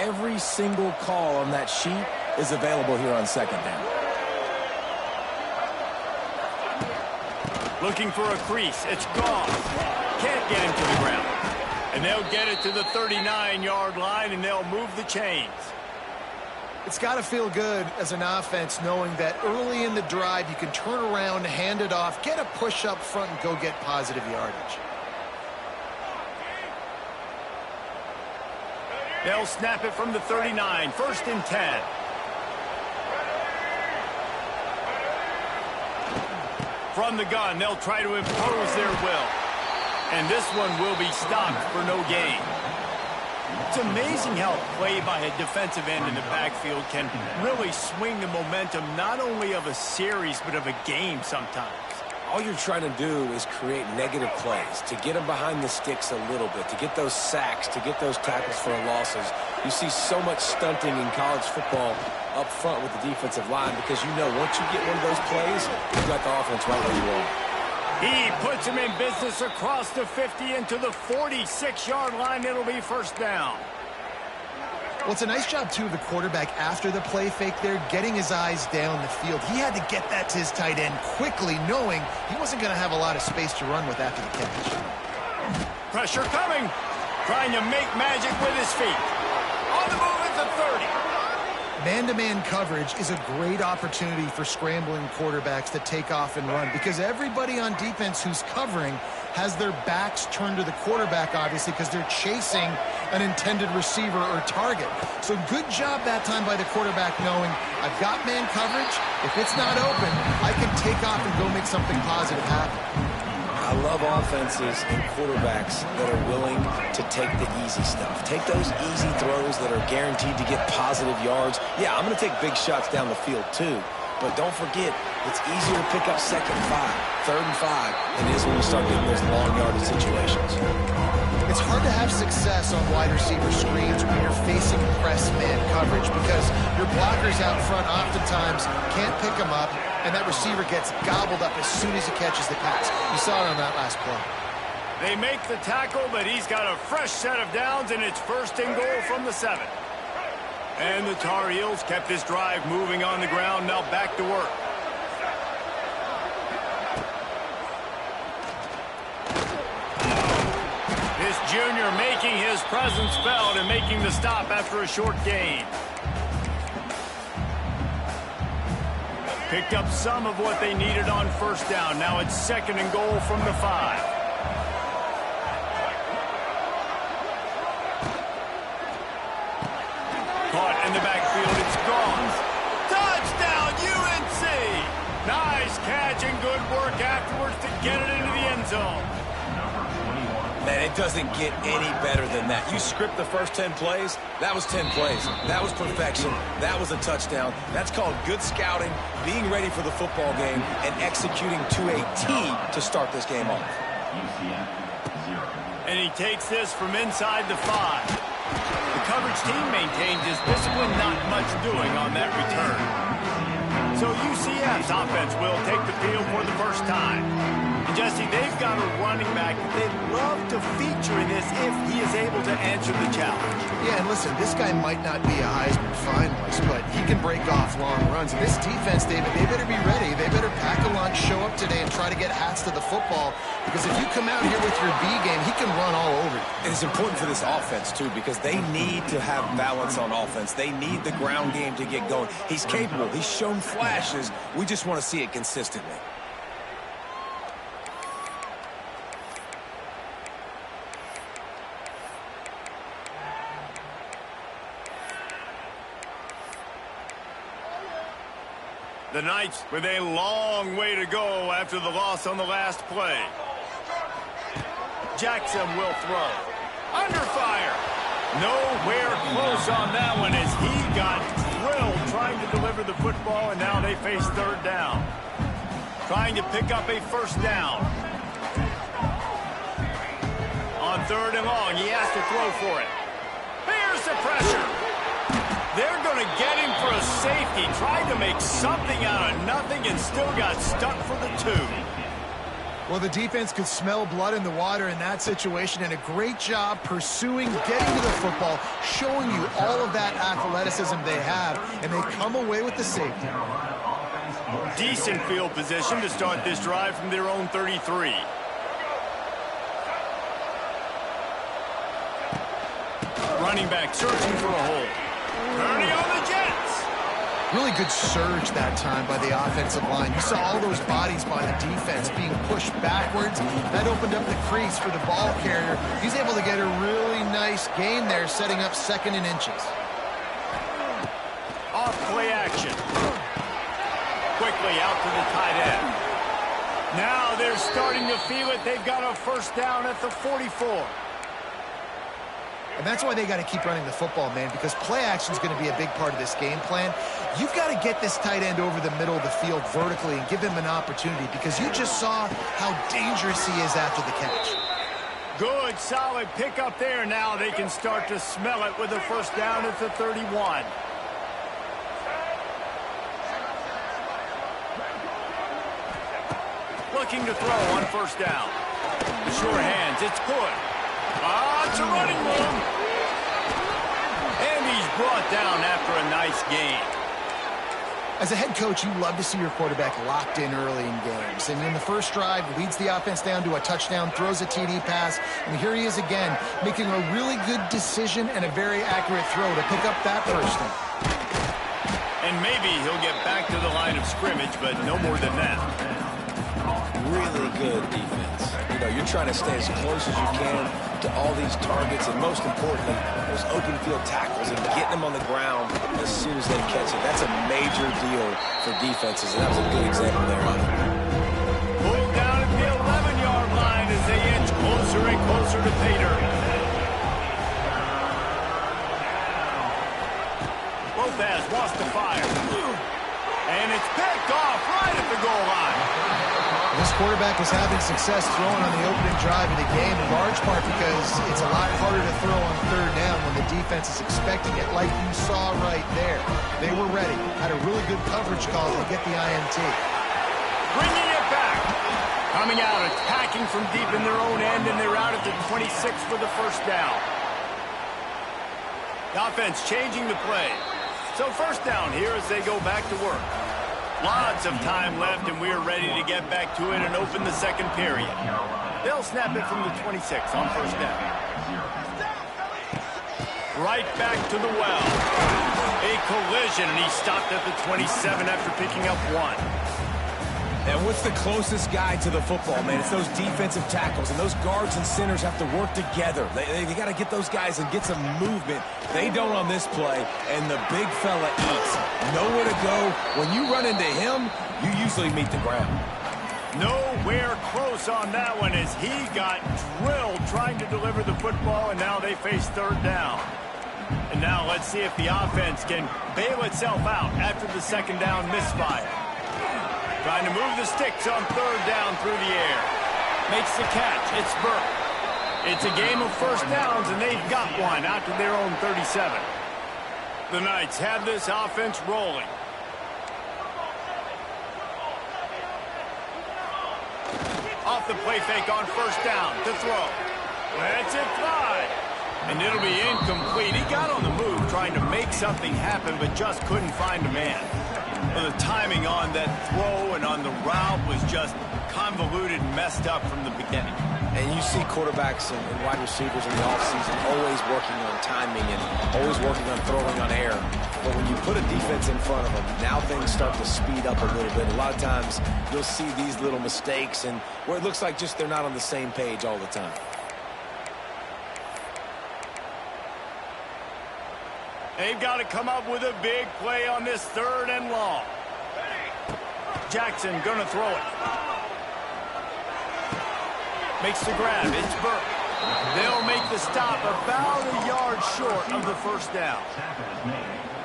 every single call on that sheet is available here on second down. Looking for a crease. It's gone. Can't get him to the ground. And they'll get it to the 39-yard line, and they'll move the chains. It's got to feel good as an offense knowing that early in the drive you can turn around, hand it off, get a push up front, and go get positive yardage. They'll snap it from the 39, 1st and 10. From the gun, they'll try to impose their will. And this one will be stopped for no gain. It's amazing how play by a defensive end in the backfield can really swing the momentum not only of a series but of a game sometimes. All you're trying to do is create negative plays, to get them behind the sticks a little bit, to get those sacks, to get those tackles for losses. You see so much stunting in college football up front with the defensive line because you know once you get one of those plays, you've got the offense right where you want. He puts him in business across the 50 into the 46-yard line. It'll be 1st down. Well, it's a nice job, too, of the quarterback after the play fake there, getting his eyes down the field. He had to get that to his tight end quickly, knowing he wasn't going to have a lot of space to run with after the catch. Pressure coming. Trying to make magic with his feet. On the move at the 30. Man-to-man coverage is a great opportunity for scrambling quarterbacks to take off and run because everybody on defense who's covering has their backs turned to the quarterback, obviously, because they're chasing an intended receiver or target. So good job that time by the quarterback knowing I've got man coverage. If it's not open, I can take off and go make something positive happen. I love offenses and quarterbacks that are willing to take the easy stuff. Take those easy throws that are guaranteed to get positive yards. Yeah, I'm going to take big shots down the field too. But don't forget, it's easier to pick up 2nd and 5, 3rd and 5 than it is when you start getting those long yardage situations. It's hard to have success on wide receiver screens when you're facing press man coverage because your blockers out front oftentimes can't pick them up, and that receiver gets gobbled up as soon as he catches the pass. You saw it on that last play. They make the tackle, but he's got a fresh set of downs, and it's 1st and goal from the 7. And the Tar Heels kept this drive moving on the ground, now back to work. This junior making his presence felt and making the stop after a short gain. Picked up some of what they needed on 1st down. Now it's 2nd and goal from the 5. Caught in the backfield. It's gone. Touchdown, UNC! Nice catch and good work afterwards to get it into the end zone. Man, it doesn't get any better than that. You script the first 10 plays, that was 10 plays. That was perfection. That was a touchdown. That's called good scouting, being ready for the football game, and executing to a T to start this game off. UCF 0. And he takes this from inside the 5. The coverage team maintains his discipline, not much doing on that return. So UCF's offense will take the field for the first time. And Jesse, they've got a running back that they'd love to feature in this if he is able to answer the challenge. Yeah, and listen, this guy might not be a Heisman finalist, but he can break off long runs. And this defense, David, they better be ready. They better pack a lunch, show up today, and try to get hats to the football. Because if you come out here with your B game, he can run all over you. And it's important for this offense, too, because they need to have balance on offense. They need the ground game to get going. He's capable. He's shown flashes. We just want to see it consistently. The Knights with a long way to go after the loss on the last play. Jackson will throw. Under fire. Nowhere close on that one as he got drilled trying to deliver the football, and now they face 3rd down. Trying to pick up a 1st down. On 3rd and long, he has to throw for it. Here's the pressure. They're going to get him for a safety. Tried to make something out of nothing and still got stuck for the 2. Well, the defense could smell blood in the water in that situation, and a great job pursuing, getting to the football, showing you all of that athleticism they have, and they come away with the safety. Decent field position to start this drive from their own 33. Running back searching for a hole. Turning on the Jets. Really good surge that time by the offensive line. You saw all those bodies by the defense being pushed backwards. That opened up the crease for the ball carrier. He's able to get a really nice gain there, setting up 2nd and inches. Off play action. Quickly out to the tight end. Now they're starting to feel it. They've got a first down at the 44. And that's why they got to keep running the football, man, because play action is going to be a big part of this game plan. You've got to get this tight end over the middle of the field vertically and give him an opportunity, because you just saw how dangerous he is after the catch. Good, solid pickup there. Now they can start to smell it with a first down at the 31. Looking to throw on first down. Sure hands, it's good. It's a running room. And he's brought down after a nice gain. As a head coach, you love to see your quarterback locked in early in games. And in the first drive, leads the offense down to a touchdown, throws a TD pass, and here he is again, making a really good decision and a very accurate throw to pick up that first down. And maybe he'll get back to the line of scrimmage, but no more than that. Really good defense. You know, you're trying to stay as close as you can to all these targets, and most importantly, those open field tackles and getting them on the ground as soon as they catch it. That's a major deal for defenses, and that was a good example there. Pulled down at the 11-yard line as they inch closer and closer to pay dirt. Lopez wants to fire. And it's picked off right at the goal line. This quarterback is having success throwing on the opening drive of the game, in large part because it's a lot harder to throw on 3rd down when the defense is expecting it, like you saw right there. They were ready, had a really good coverage call to get the INT. Bringing it back. Coming out, attacking from deep in their own end, and they're out at the 26 for the first down. The offense changing the play. So first down here as they go back to work. Lots of time left, and we're ready to get back to it and open the second period. They'll snap it from the 26 on first down. Right back to the well. A collision, and he stopped at the 27 after picking up 1. And what's the closest guy to the football, man? It's those defensive tackles, and those guards and centers have to work together. They got to get those guys and get some movement. They don't on this play, and the big fella eats. Nowhere to go. When you run into him, you usually meet the ground. Nowhere close on that one as he got drilled trying to deliver the football, and now they face 3rd down. And now let's see if the offense can bail itself out after the 2nd down misfire. Trying to move the sticks on 3rd down through the air. Makes the catch. It's Burke. It's a game of first downs, and they've got one out to their own 37. The Knights have this offense rolling. Off the play fake on first down to throw. Lets it fly. And it'll be incomplete. He got on the move trying to make something happen, but just couldn't find a man. Well, the timing on that throw and on the route was just convoluted and messed up from the beginning. And you see quarterbacks and wide receivers in the offseason always working on timing and always working on throwing on air. But when you put a defense in front of them, now things start to speed up a little bit. A lot of times you'll see these little mistakes and where it looks like just they're not on the same page all the time. They've got to come up with a big play on this 3rd and long. Jackson gonna throw it. Makes the grab. It's Burke. They'll make the stop about a yard short of the first down.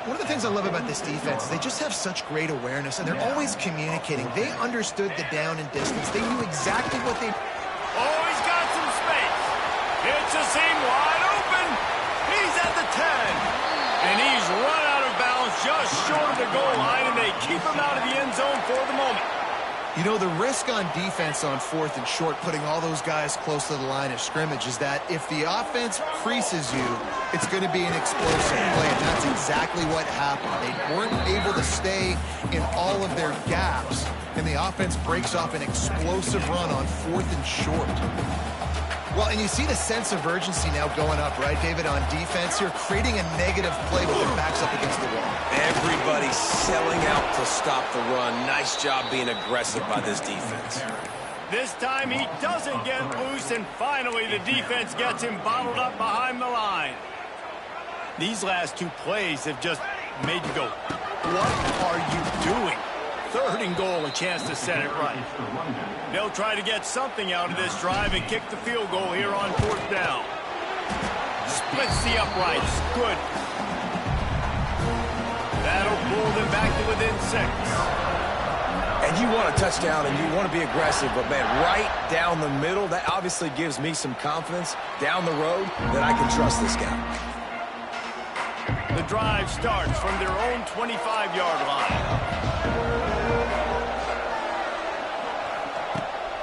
One of the things I love about this defense is they just have such great awareness, and they're always communicating. They understood the down and distance. They knew exactly what they... Oh, he's got some space. It's a seam wide open. He's at the 10. And he's run out of bounds just short of the goal line, and they keep him out of the end zone for the moment. You know, the risk on defense on 4th and short, putting all those guys close to the line of scrimmage, is that if the offense creases you, it's going to be an explosive play, and that's exactly what happened. They weren't able to stay in all of their gaps, and the offense breaks off an explosive run on 4th and short. Well, and you see the sense of urgency now going up, right, David, on defense here, creating a negative play with their backs up against the wall. Everybody selling out to stop the run. Nice job being aggressive by this defense. This time he doesn't get loose, and finally the defense gets him bottled up behind the line. These last 2 plays have just made you go, what are you doing? 3rd and goal, a chance to set it right. They'll try to get something out of this drive and kick the field goal here on 4th down. Splits the uprights. Good. That'll pull them back to within 6. And you want a touchdown and you want to be aggressive, but, man, right down the middle, that obviously gives me some confidence down the road that I can trust this guy. The drive starts from their own 25-yard line.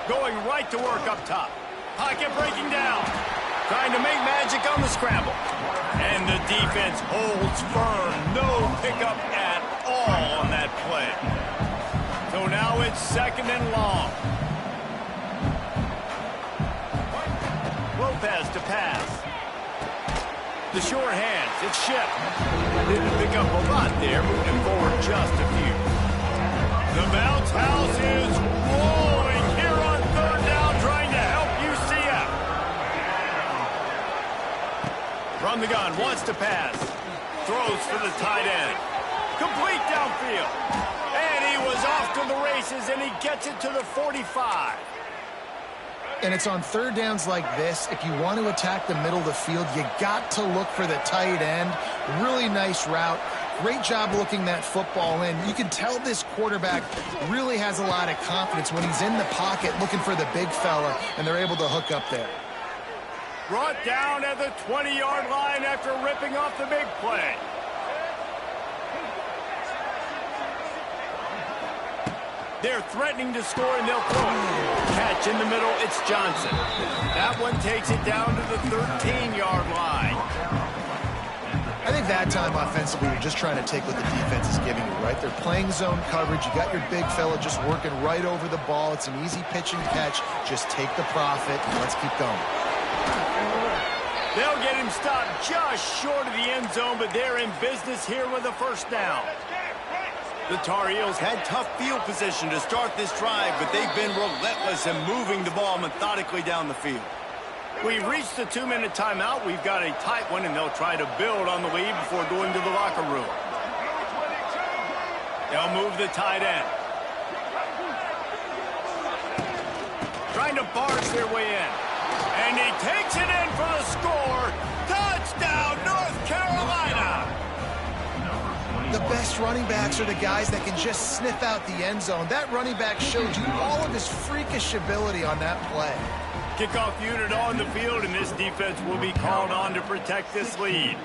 Going right to work up top. Pocket breaking down. Trying to make magic on the scramble. And the defense holds firm. No pickup at all on that play. So now it's 2nd and long. Lopez to pass. The short hands. It's Ship. Didn't pick up a lot there. Moving forward just a few. The bounce house is rolling here on 3rd down, trying to help UCF. From the gun, wants to pass. Throws for the tight end. Complete downfield. And he was off to the races, and he gets it to the 45. And it's on 3rd downs like this, if you want to attack the middle of the field, you got to look for the tight end. Really nice route. Great job looking that football in. You can tell this quarterback really has a lot of confidence when he's in the pocket looking for the big fella, and they're able to hook up there. Brought down at the 20-yard line after ripping off the big play. They're threatening to score, and they'll throw it. Catch in the middle, it's Johnson. That one takes it down to the 13-yard line. I think that time offensively, you're just trying to take what the defense is giving you, right? They're playing zone coverage. You got your big fella just working right over the ball. It's an easy pitch and catch. Just take the profit, and let's keep going. They'll get him stopped just short of the end zone, but they're in business here with a 1st down. The Tar Heels had tough field position to start this drive, but they've been relentless in moving the ball methodically down the field. We've reached the 2-minute timeout. We've got a tight one, and they'll try to build on the lead before going to the locker room. They'll move the tight end. Trying to barge their way in. And he takes it in for the score. Touchdown, North Carolina! The best running backs are the guys that can just sniff out the end zone. That running back showed you all of his freakish ability on that play. Kickoff unit on the field, and this defense will be called on to protect this lead.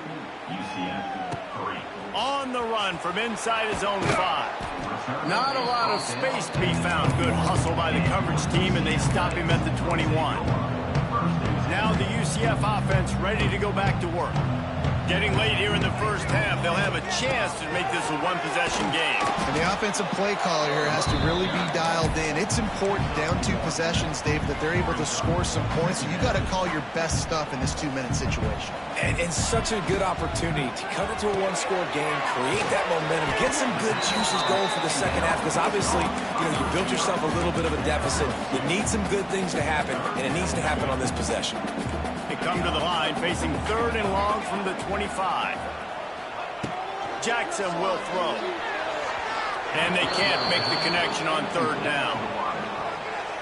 UCF 3. On the run from inside his own 5. Not a lot of space to be found. Good hustle by the coverage team, and they stop him at the 21. Now the UCF offense ready to go back to work. Getting late here in the 1st half, they'll have a chance to make this a 1-possession game. And the offensive play caller here has to really be dialed in. It's important down 2 possessions, Dave, that they're able to score some points. So you got to call your best stuff in this 2-minute situation. And such a good opportunity to cut it to a 1-score game, create that momentum, get some good juices going for the 2nd half, because obviously, you built yourself a little bit of a deficit. You need some good things to happen, and it needs to happen on this possession. They come to the line facing 3rd and long from the 25. Jackson will throw. And they can't make the connection on 3rd down.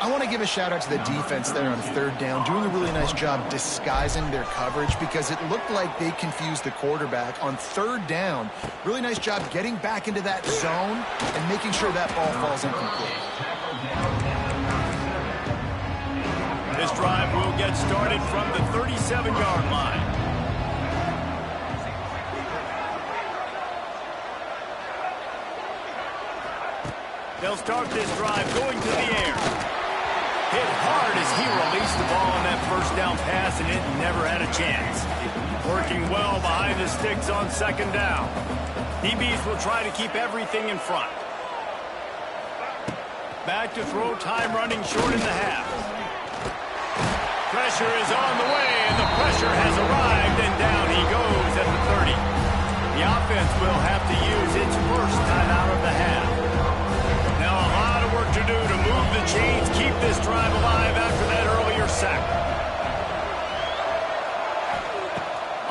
I want to give a shout out to the defense there on 3rd down, doing a really nice job disguising their coverage, because it looked like they confused the quarterback on 3rd down. Really nice job getting back into that zone and making sure that ball falls incomplete. This drive will get started from the 37-yard line. They'll start this drive going to the air. Hit hard as he released the ball on that first down pass, and it never had a chance. Working well behind the sticks on second down. DBs will try to keep everything in front. Back to throw, time running short in the half. Pressure is on the way, and the pressure has arrived, and down he goes at the 30. The offense will have to use its first timeout of the half. Now a lot of work to do to move the chains, keep this drive alive after that earlier sack.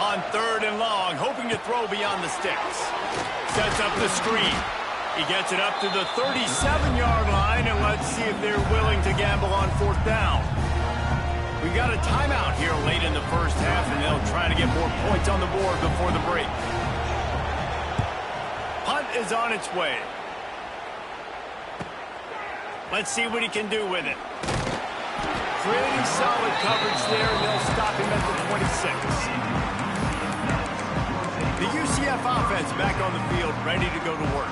On third and long, hoping to throw beyond the sticks. Sets up the screen. He gets it up to the 37-yard line, and let's see if they're willing to gamble on fourth down. We've got a timeout here late in the first half, and they'll try to get more points on the board before the break. Punt is on its way. Let's see what he can do with it. Pretty solid coverage there, and they'll stop him at the 26. The UCF offense back on the field, ready to go to work.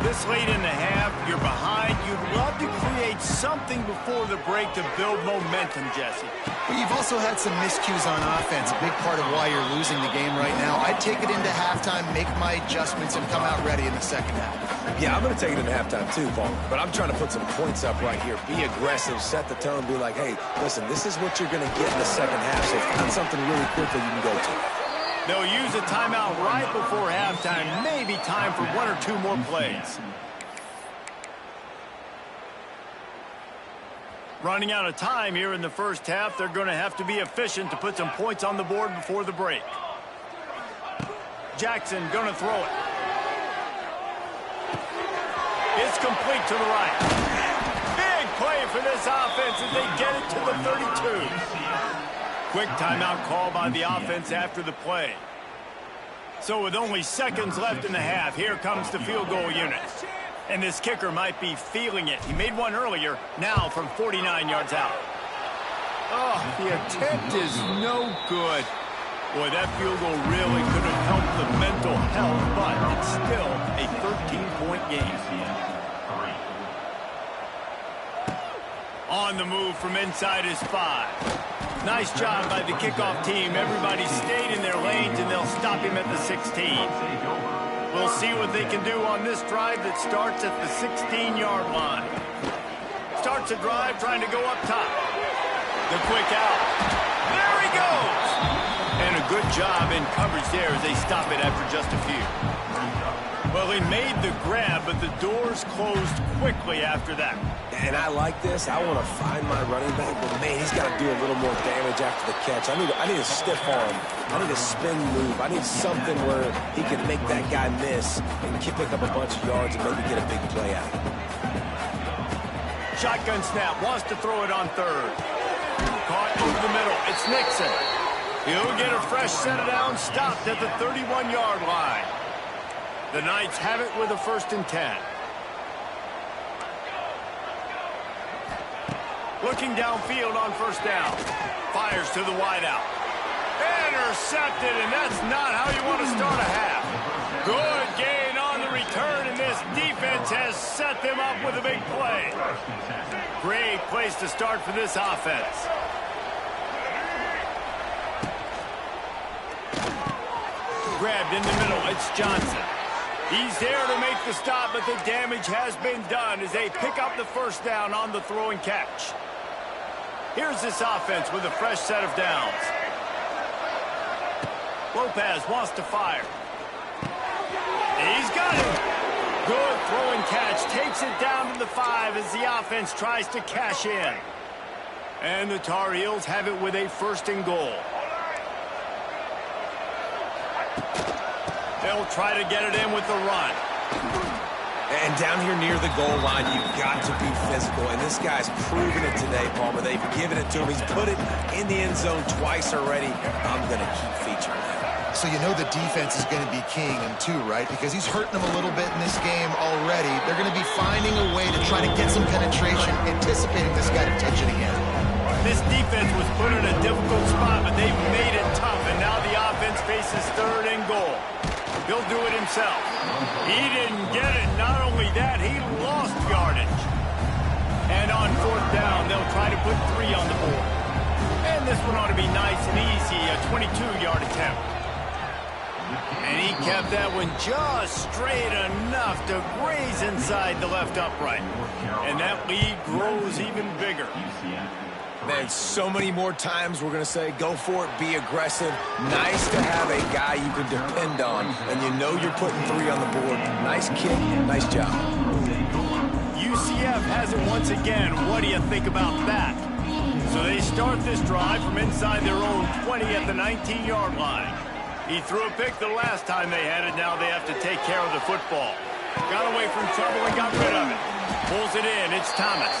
This late in the half, you're behind. You'd love to create something before the break to build momentum, Jesse. But you've also had some miscues on offense, a big part of why you're losing the game right now. I'd take it into halftime, make my adjustments, and come out ready in the second half. Yeah, I'm going to take it into halftime too, Paul. But I'm trying to put some points up right here. Be aggressive, set the tone, be like, hey, listen, this is what you're going to get in the second half. So find something really quickly you can go to. They'll use a timeout right before halftime. Maybe time for one or two more plays. Running out of time here in the first half. They're going to have to be efficient to put some points on the board before the break. Jackson going to throw it. It's complete to the right. Big play for this offense as they get it to the 32. Quick timeout call by the offense after the play. So with only seconds left in the half, here comes the field goal unit. And this kicker might be feeling it. He made one earlier, now from 49 yards out. Oh, the attempt is no good. Boy, that field goal really could have helped the mental health, but it's still a 13-point game. On the move from inside his 5. Nice job by the kickoff team. Everybody stayed in their lanes, and they'll stop him at the 16. We'll see what they can do on this drive that starts at the 16-yard line. Starts a drive trying to go up top. The quick out. There he goes! And a good job in coverage there as they stop it after just a few. Well, he made the grab, but the doors closed quickly after that. And I like this. I want to find my running back, but man, he's got to do a little more damage after the catch. I need a stiff arm. I need a spin move. I need something where he can make that guy miss and pick up a bunch of yards and maybe get a big play out. Shotgun snap, wants to throw it on third. Caught over the middle. It's Nixon. He'll get a fresh set of down, stopped at the 31-yard line. The Knights have it with a 1st and 10. Looking downfield on first down. Fires to the wideout. Intercepted, and that's not how you want to start a half. Good gain on the return, and this defense has set them up with a big play. Great place to start for this offense. Grabbed in the middle, it's Johnson. He's there to make the stop, but the damage has been done as they pick up the first down on the throw and catch. Here's this offense with a fresh set of downs. Lopez wants to fire. He's got it. Good throw and catch. Takes it down to the 5 as the offense tries to cash in. And the Tar Heels have it with a 1st and goal. They'll try to get it in with the run. And down here near the goal line, you've got to be physical. And this guy's proven it today, Palmer. They've given it to him. He's put it in the end zone twice already. I'm going to keep featuring that. So you know the defense is going to be keying him too, right? Because he's hurting them a little bit in this game already. They're going to be finding a way to try to get some penetration, anticipating this guy to touch it again. This defense was put in a difficult spot, but they've made it tough. And now the offense faces 3rd and goal. He'll do it himself. He didn't get it. Not only that, he lost yardage. And on 4th down, they'll try to put 3 on the board. And this one ought to be nice and easy, a 22-yard attempt. And he kept that one just straight enough to graze inside the left upright. And that lead grows even bigger. Man, so many more times we're going to say, go for it, be aggressive. Nice to have a guy you can depend on, and you know you're putting 3 on the board. Nice kick, nice job. UCF has it once again. What do you think about that? So they start this drive from inside their own 20 at the 19-yard line. He threw a pick the last time they had it. Now they have to take care of the football. Got away from trouble and got rid of it. Pulls it in. It's Thomas.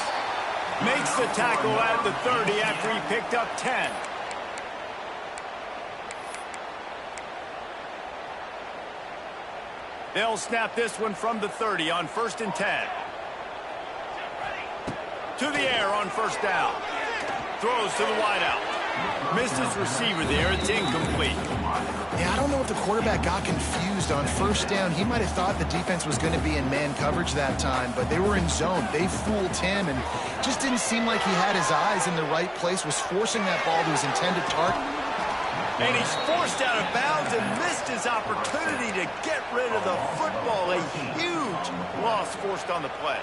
Makes the tackle at the 30 after he picked up 10. They'll snap this one from the 30 on 1st and 10. To the air on 1st down. Throws to the wideout. Missed his receiver there. It's incomplete. Yeah, I don't know if the quarterback got confused on 1st down. He might have thought the defense was going to be in man coverage that time, but they were in zone. They fooled him and just didn't seem like he had his eyes in the right place, was forcing that ball to his intended target. And he's forced out of bounds and missed his opportunity to get rid of the football. A huge loss forced on the play.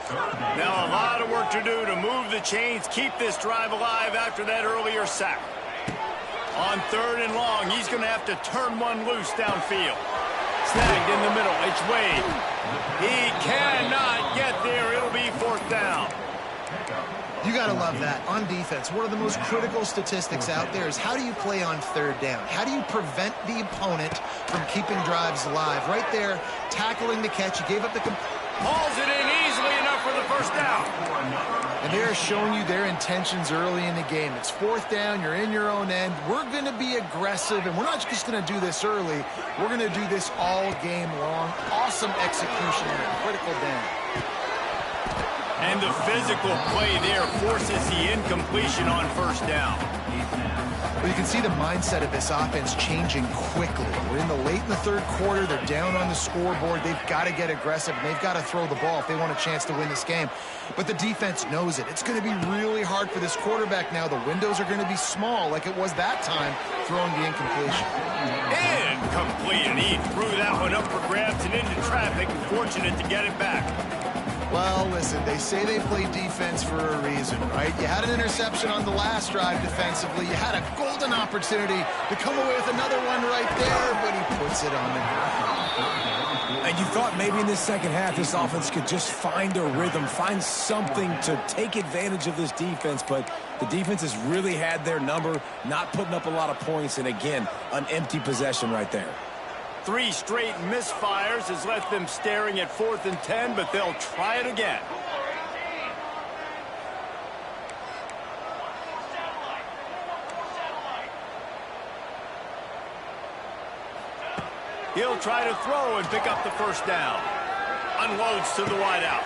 Now a lot of work to do to move the chains, keep this drive alive after that earlier sack. On 3rd and long, he's going to have to turn one loose downfield. Snagged in the middle. It's Wade. He cannot get there. It'll be 4th down. You got to love that. On defense, one of the most critical statistics out there is how do you play on 3rd down? How do you prevent the opponent from keeping drives alive? Right there, tackling the catch. He gave up the... Hauls it in easily enough for the 1st down. And they're showing you their intentions early in the game. It's 4th down. You're in your own end. We're going to be aggressive, and we're not just going to do this early. We're going to do this all game long. Awesome execution in a critical down. And the physical play there forces the incompletion on 1st down. Well, you can see the mindset of this offense changing quickly. We're in the 3rd quarter. They're down on the scoreboard. They've got to get aggressive, and they've got to throw the ball if they want a chance to win this game. But the defense knows it. It's going to be really hard for this quarterback now. The windows are going to be small like it was that time throwing the incompletion. Incomplete, and he threw that one up for grabs and into traffic. Fortunate to get it back. Well, listen, they say they play defense for a reason, right? You had an interception on the last drive defensively. You had a golden opportunity to come away with another one right there, but he puts it on the ground. And you thought maybe in this second half this offense could just find a rhythm, find something to take advantage of this defense, but the defense has really had their number, not putting up a lot of points, and again, an empty possession right there. 3 straight misfires has left them staring at 4th and 10, but they'll try it again. He'll try to throw and pick up the 1st down. Unloads to the wideout.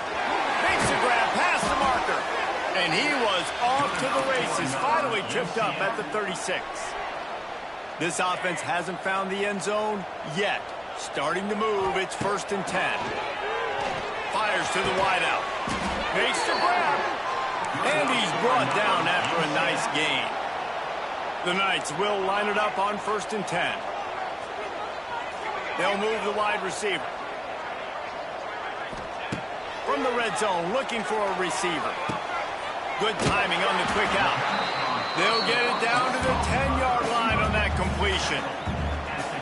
Makes a grab past the marker. And he was off to the races. Finally tripped up at the 36. This offense hasn't found the end zone yet. Starting to move. It's 1st and 10. Fires to the wideout. Makes the grab. And he's brought down after a nice gain. The Knights will line it up on 1st and 10. They'll move the wide receiver. From the red zone, looking for a receiver. Good timing on the quick out. They'll get it down to the 10-yard line on that completion.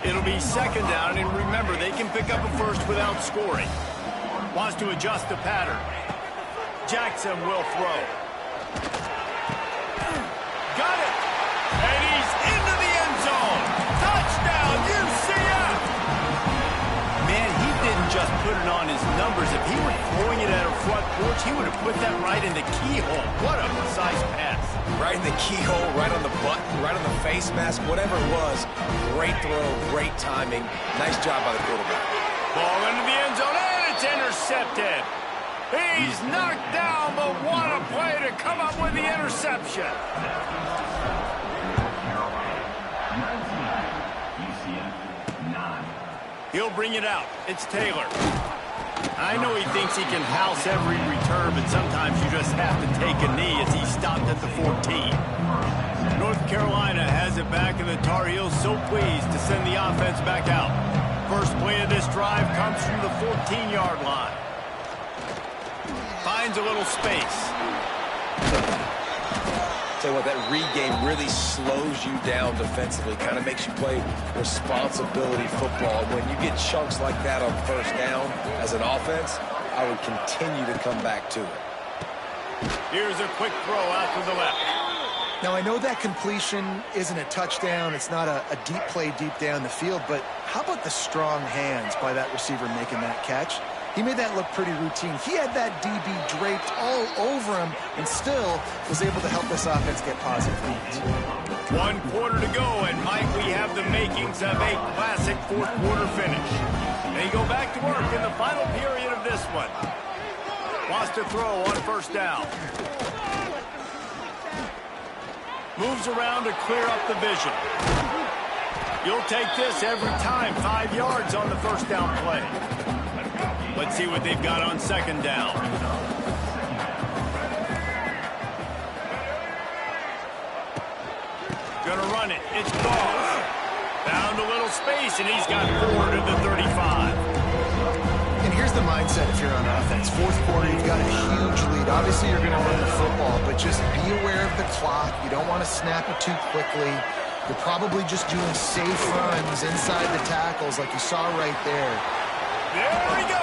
It'll be 2nd down, and remember, they can pick up a 1st without scoring. Wants to adjust the pattern. Jackson will throw. Got it! And he's into the end zone! Touchdown, UCF! Man, he didn't just put it on his numbers. If he were throwing it at a front porch, he would have put that right in the keyhole. What a precise pass. Right in the keyhole, right on the button, right on the face mask, whatever it was. Great throw, great timing. Nice job by the quarterback. Ball into the end zone, and it's intercepted. He's knocked down, but what a play to come up with the interception. He'll bring it out. It's Taylor. I know he thinks he can house every return, but sometimes you just have to take a knee as he stopped at the 14. North Carolina has it back, and the Tar Heels so pleased to send the offense back out. First play of this drive comes from the 14-yard line. Finds a little space. Tell you what, that read game really slows you down defensively, kind of makes you play responsibility football. When you get chunks like that on first down as an offense, I would continue to come back to it. Here's a quick throw out to the left. Now, I know that completion isn't a touchdown. It's not a deep play deep down the field, but how about the strong hands by that receiver making that catch? He made that look pretty routine. He had that DB draped all over him and still was able to help this offense get positive leads. 1 quarter to go, and Mike, we have the makings of a classic fourth-quarter finish. They go back to work in the final period of this one. Wants to throw on first down. Moves around to clear up the vision. You'll take this every time. 5 yards on the first down play. Let's see what they've got on second down. Gonna run it. It's Goff. Found a little space, and he's got 4 to the 35. And here's the mindset if you're on offense. Fourth quarter, you've got a huge lead. Obviously, you're going to run the football, but just be aware of the clock. You don't want to snap it too quickly. You're probably just doing safe runs inside the tackles like you saw right there. There he goes.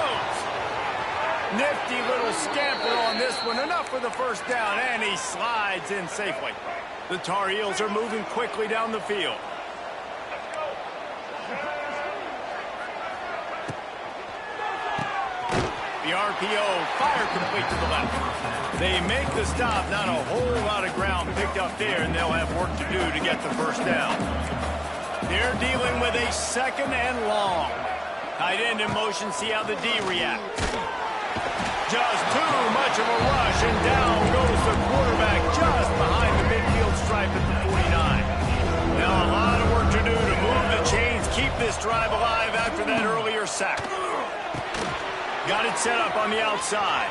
Nifty little scamper on this one. Enough for the first down, and he slides in safely. The Tar Heels are moving quickly down the field. The RPO, fire complete to the left. They make the stop, not a whole lot of ground picked up there, and they'll have work to do to get the first down. They're dealing with a second and long. Tight end in motion, see how the D reacts. Just too much of a rush, and down goes the quarterback just behind the midfield stripe at the 49. Now a lot of work to do to move the chains, keep this drive alive after that earlier sack. Got it set up on the outside.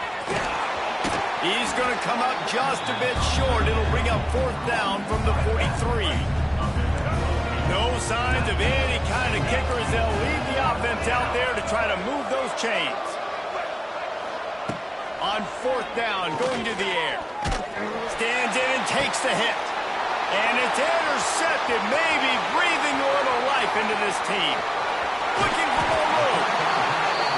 He's going to come up just a bit short. It'll bring up fourth down from the 43. No signs of any kind of kickers. They'll leave the offense out there to try to move those chains. On fourth down, going to the air. Stands in and takes the hit. And it's intercepted, maybe breathing a little life into this team. Looking for more room.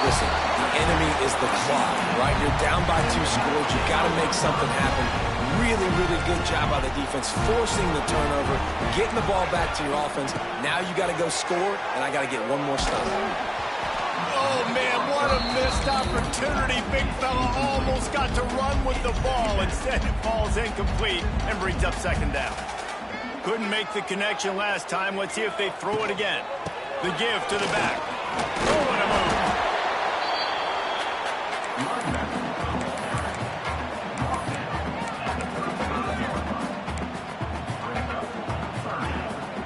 Listen, the enemy is the clock, right? You're down by 2 scores. You've got to make something happen. Really, really good job by the defense, forcing the turnover, getting the ball back to your offense. Now you got to go score, and I got to get one more stop. Oh, man, what a missed opportunity. Big fella almost got to run with the ball. Instead, it falls incomplete and brings up second down. Couldn't make the connection last time. Let's see if they throw it again. The give to the back. Oh, and a move.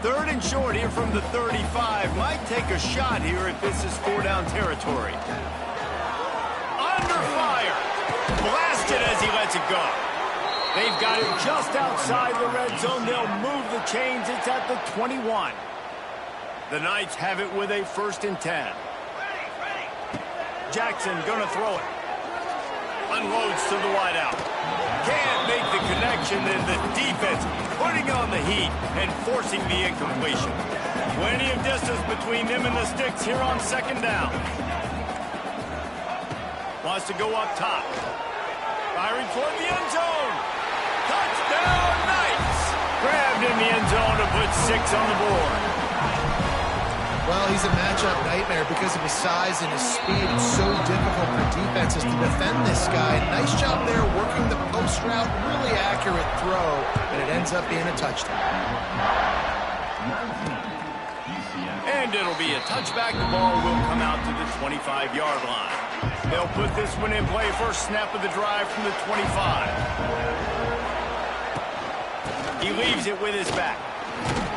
Third and short here from the 35. Might take a shot here if this is 4-down territory. Under fire. Blasted as he lets it go. They've got it just outside the red zone. They'll move the chains. It's at the 21. The Knights have it with a 1st and 10. Jackson gonna throw it. Unloads to the wideout. Can't make the connection, and the defense putting on the heat and forcing the incompletion. Plenty of distance between them and the sticks here on second down. Wants to go up top. Firing toward the end zone. Touchdown, Knights! Grabbed in the end zone to put 6 on the board. Well, he's a matchup nightmare because of his size and his speed. It's so difficult for defenses to defend this guy. Nice job there working the post route. Really accurate throw, and it ends up being a touchdown. And it'll be a touchback. The ball will come out to the 25-yard line. They'll put this one in play. First snap of the drive from the 25. He leaves it with his back.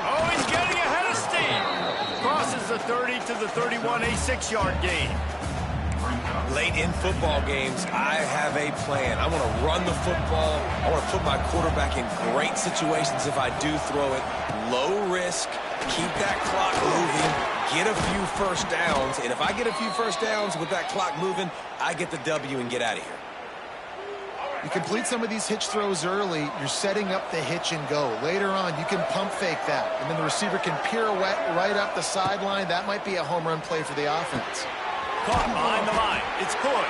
Oh, he's getting ahead of steam. Crosses a 30 to the 31, a 6-yard gain. Late in football games, I have a plan. I want to run the football. I want to put my quarterback in great situations if I do throw it. Low risk, keep that clock moving, get a few first downs. And if I get a few first downs with that clock moving, I get the W and get out of here. You complete some of these hitch throws early, you're setting up the hitch and go. Later on, you can pump fake that, and then the receiver can pirouette right up the sideline. That might be a home run play for the offense. Caught behind the line. It's good.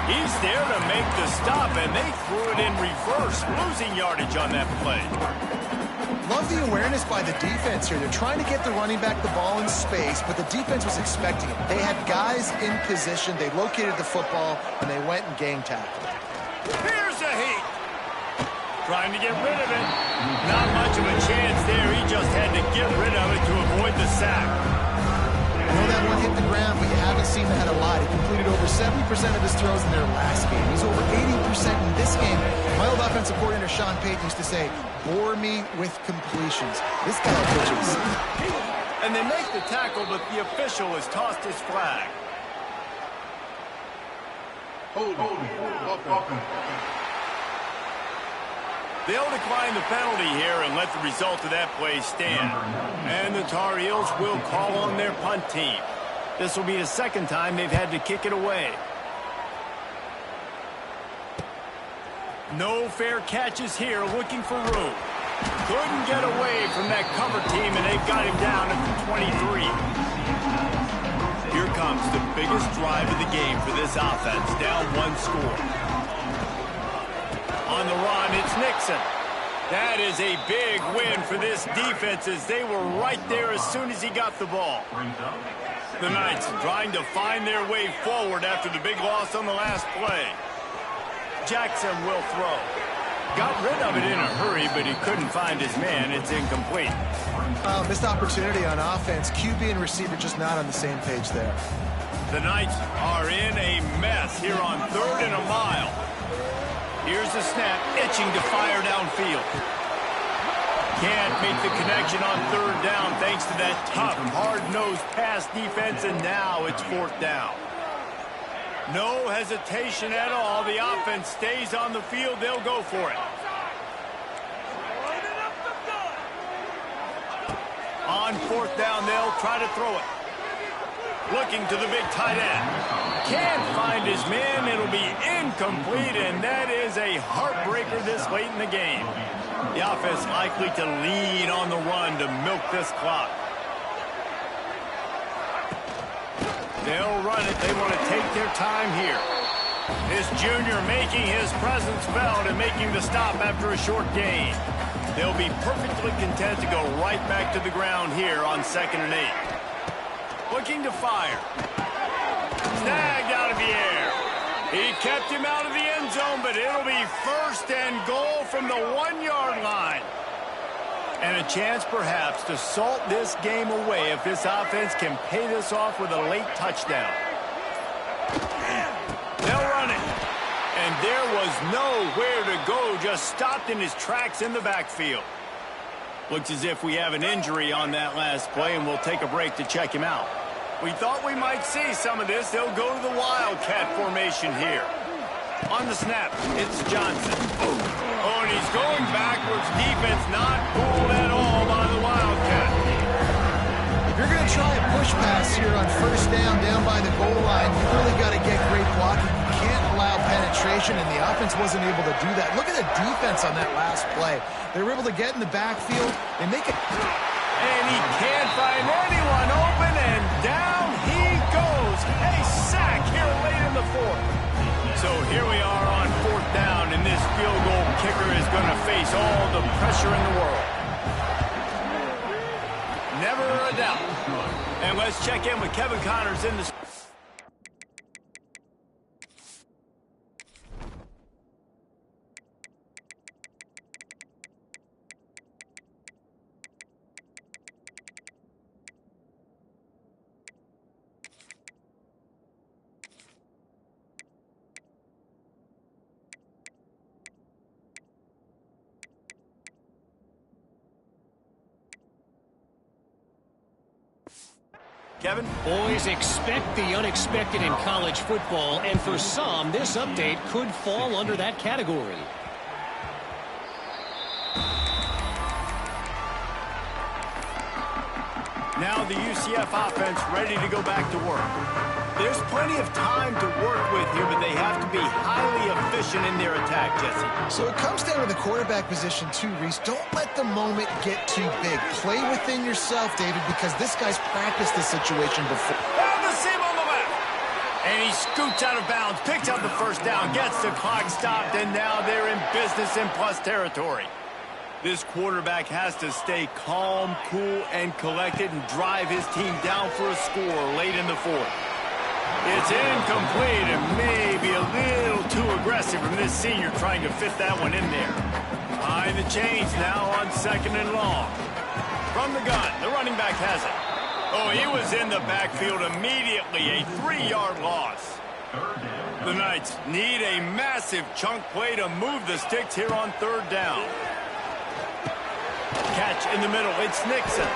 He's there to make the stop, and they threw it in reverse, losing yardage on that play. Love the awareness by the defense here. They're trying to get the running back the ball in space, but the defense was expecting it. They had guys in position. They located the football, and they went and gang tackled. Here's a heat. Trying to get rid of it. Not much of a chance there. He just had to get rid of it to avoid the sack. I know that one hit the ground, but you haven't seen that a lot. He completed over 70% of his throws in their last game. He's over 80% in this game. My old offensive coordinator, Sean Payton, used to say, bore me with completions. This guy pitches. And they make the tackle, but the official has tossed his flag. They'll decline the penalty here and let the result of that play stand. And the Tar Heels will call on their punt team. This will be the second time they've had to kick it away. No fair catches here, looking for room. Couldn't get away from that cover team, and they've got him down at the 23. Here comes the biggest drive of the game for this offense, down 1 score. On the run, it's Nixon. That is a big win for this defense as they were right there as soon as he got the ball. The Knights trying to find their way forward after the big loss on the last play. Jackson will throw. Got rid of it in a hurry, but he couldn't find his man. It's incomplete. Missed opportunity on offense. QB and receiver just not on the same page there. The Knights are in a mess here on 3rd and a mile. Here's the snap, itching to fire downfield. Can't make the connection on 3rd down thanks to that tough, hard-nosed pass defense, and now it's 4th down. No hesitation at all. The offense stays on the field. They'll go for it. On 4th down, they'll try to throw it. Looking to the big tight end. Can't find his man. It'll be incomplete, and that is a heartbreaker this late in the game. The offense likely to lean on the run to milk this clock. They'll run it. They want to take their time here. This junior making his presence felt and making the stop after a short gain. They'll be perfectly content to go right back to the ground here on 2nd and 8. Looking to fire. Snagged out of the air. He kept him out of the end zone, but it'll be 1st and goal from the 1-yard line. And a chance perhaps to salt this game away if this offense can pay this off with a late touchdown. They'll run it. And there was nowhere to go, just stopped in his tracks in the backfield. Looks as if we have an injury on that last play, and we'll take a break to check him out. We thought we might see some of this. They'll go to the Wildcat formation here. On the snap, it's Johnson. Oh, and he's going backwards. Defense not fooled at all by the Wildcat. If you're going to try a push pass here on 1st down by the goal line, you really got to get great blocking. You can't allow penetration, and the offense wasn't able to do that. Look at the defense on that last play. They were able to get in the backfield. They make it. And he can't find anyone open, and down he goes. A sack here late in the 4th. So here we are on 4th down, and this field goal kicker is going to face all the pressure in the world. Never a doubt. And let's check in with Kevin Connors in the... Kevin? Always expect the unexpected in college football, and for some, this update could fall under that category. Now the UCF offense ready to go back to work. There's plenty of time to work with here, but they have to be highly efficient in their attack, Jesse. So it comes down to the quarterback position too, Reese. Don't let the moment get too big. Play within yourself, David, because this guy's practiced this situation before. Down the seam on the left. And he scoots out of bounds, picks up the first down, gets the clock stopped, and now they're in business in plus territory. This quarterback has to stay calm, cool, and collected and drive his team down for a score late in the fourth. It's incomplete and maybe a little too aggressive from this senior trying to fit that one in there. Behind the chains now on 2nd and long. From the gun, the running back has it. Oh, he was in the backfield immediately, a 3-yard loss. The Knights need a massive chunk play to move the sticks here on 3rd down. Catch in the middle, it's Nixon.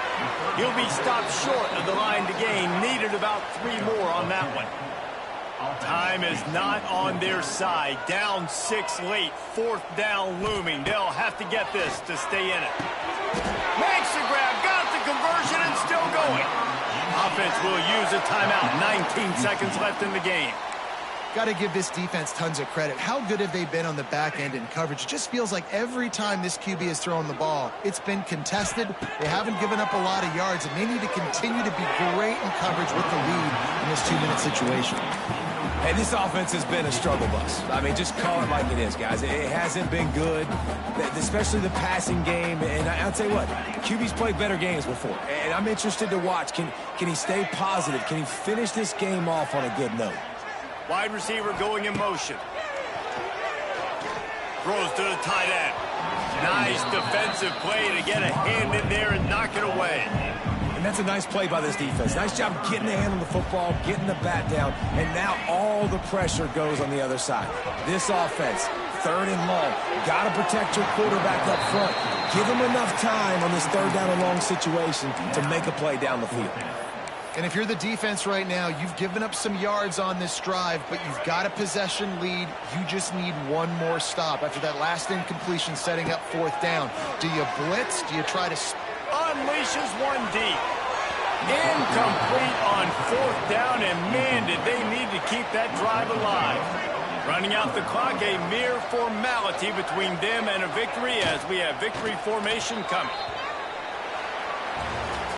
He'll be stopped short of the line to gain. Needed about 3 more on that one. Time is not on their side. Down 6 late, 4th down looming. They'll have to get this to stay in it. Makes the grab, got the conversion and still going. Offense will use a timeout. 19 seconds left in the game. Got to give this defense tons of credit. How good have they been on the back end in coverage? It just feels like every time this QB has thrown the ball, it's been contested. They haven't given up a lot of yards, and they need to continue to be great in coverage with the lead in this 2-minute situation. Hey, this offense has been a struggle bus. I mean, just call it like it is, guys. It hasn't been good, especially the passing game. And I'll tell you what, QB's played better games before. And I'm interested to watch. Can he stay positive? Can he finish this game off on a good note? Wide receiver going in motion. Throws to the tight end. Nice defensive play to get a hand in there and knock it away. And that's a nice play by this defense. Nice job getting the hand on the football, getting the bat down, and now all the pressure goes on the other side. This offense, 3rd and long, got to protect your quarterback up front. Give him enough time on this 3rd down and long situation to make a play down the field. And if you're the defense right now, you've given up some yards on this drive, but you've got a possession lead. You just need one more stop after that last incompletion setting up 4th down. Do you blitz? Do you try to... Unleashes one deep. Incomplete on 4th down, and man, did they need to keep that drive alive. Running out the clock, a mere formality between them and a victory as we have victory formation coming.